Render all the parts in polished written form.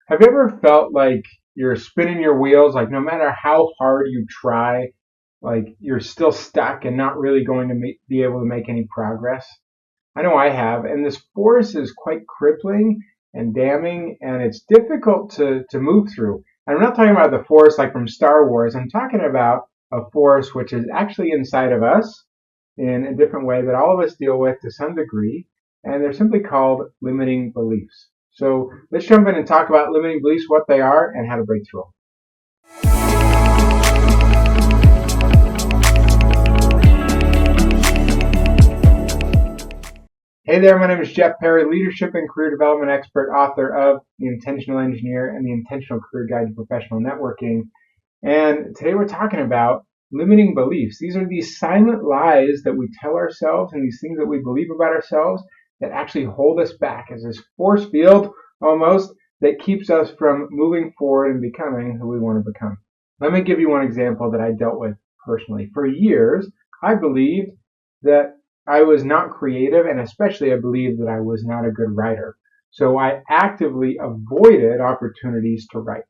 Have you ever felt like you're spinning your wheels, like no matter how hard you try, like you're still stuck and not really going to be able to make any progress? I know I have, and this force is quite crippling and damning, and it's difficult to move through. And I'm not talking about the force like from Star Wars. I'm talking about a force which is actually inside of us in a different way that all of us deal with to some degree, and they're simply called limiting beliefs. So let's jump in and talk about limiting beliefs, what they are, and how to break through them. Hey there, my name is Jeff Perry, leadership and career development expert, author of The Intentional Engineer and The Intentional Career Guide to Professional Networking. And today we're talking about limiting beliefs. These are these silent lies that we tell ourselves and these things that we believe about ourselves that actually hold us back as this force field almost that keeps us from moving forward and becoming who we want to become. Let me give you one example that I dealt with personally. For years, I believed that I was not creative, and especially I believed that I was not a good writer. So I actively avoided opportunities to write.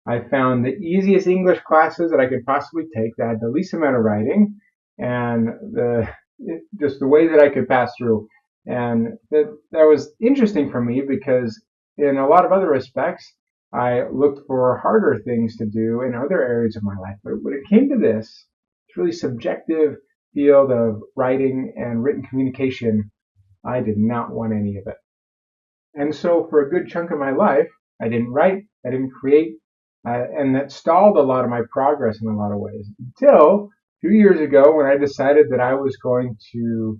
I found the easiest English classes that I could possibly take that had the least amount of writing and just the way that I could pass through. And that was interesting for me because in a lot of other respects, I looked for harder things to do in other areas of my life. But when it came to this, it's really subjective field of writing and written communication, I did not want any of it. And so for a good chunk of my life, I didn't write, I didn't create, and that stalled a lot of my progress in a lot of ways. Until 2 years ago when I decided that I was going to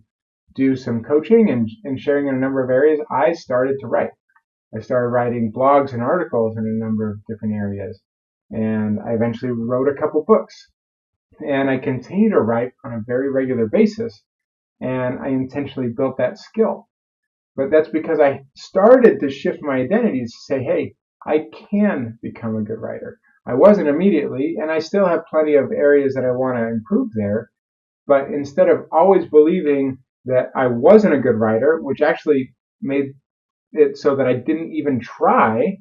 do some coaching and sharing in a number of areas, I started to write. I started writing blogs and articles in a number of different areas. And I eventually wrote a couple books. And I continue to write on a very regular basis, and I intentionally built that skill. But that's because I started to shift my identity to say, hey, I can become a good writer. I wasn't immediately, and I still have plenty of areas that I want to improve there. But instead of always believing that I wasn't a good writer, which actually made it so that I didn't even try,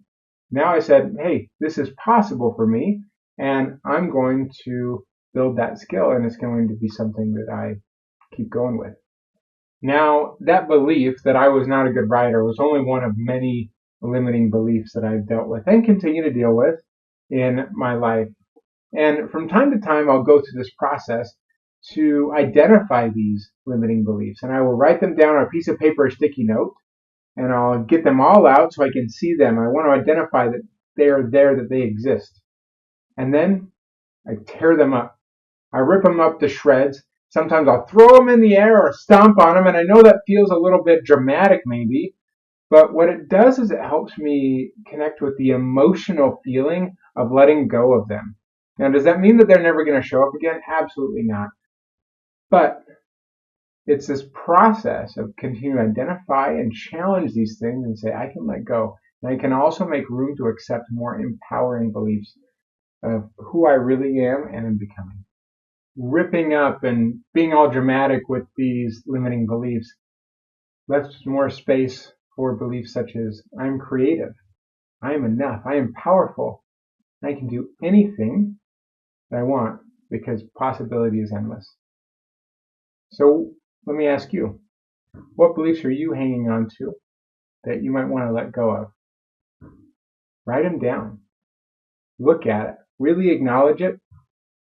now I said, hey, this is possible for me, and I'm going to build that skill, and it's going to be something that I keep going with. Now, that belief that I was not a good writer was only one of many limiting beliefs that I've dealt with and continue to deal with in my life. And from time to time, I'll go through this process to identify these limiting beliefs, and I will write them down on a piece of paper or sticky note, and I'll get them all out so I can see them. I want to identify that they are there, that they exist. And then I tear them up. I rip them up to shreds. Sometimes I'll throw them in the air or stomp on them, and I know that feels a little bit dramatic maybe, but what it does is it helps me connect with the emotional feeling of letting go of them. Now, does that mean that they're never going to show up again? Absolutely not. But it's this process of continuing to identify and challenge these things and say, I can let go. And I can also make room to accept more empowering beliefs of who I really am and am becoming. Ripping up and being all dramatic with these limiting beliefs left more space for beliefs such as I'm creative, I am enough, I am powerful, I can do anything that I want because possibility is endless. So let me ask you, what beliefs are you hanging on to that you might want to let go of? Write them down. Look at it. Really acknowledge it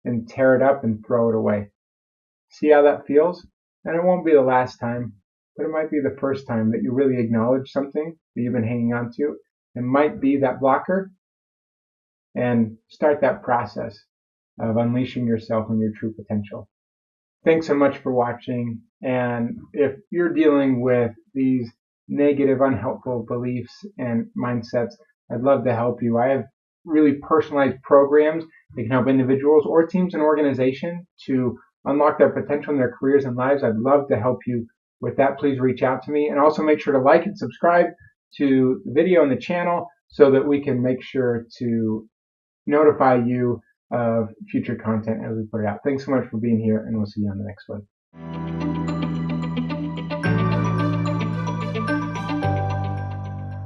and tear it up and throw it away. See how that feels? And it won't be the last time, but it might be the first time that you really acknowledge something that you've been hanging on to. It might be that blocker, and start that process of unleashing yourself and your true potential. Thanks so much for watching. And if you're dealing with these negative, unhelpful beliefs and mindsets, I'd love to help you. I have really personalized programs that can help individuals or teams and organizations to unlock their potential in their careers and lives. I'd love to help you with that. Please reach out to me, and also make sure to like and subscribe to the video and the channel so that we can make sure to notify you of future content as we put it out. Thanks so much for being here, and we'll see you on the next one.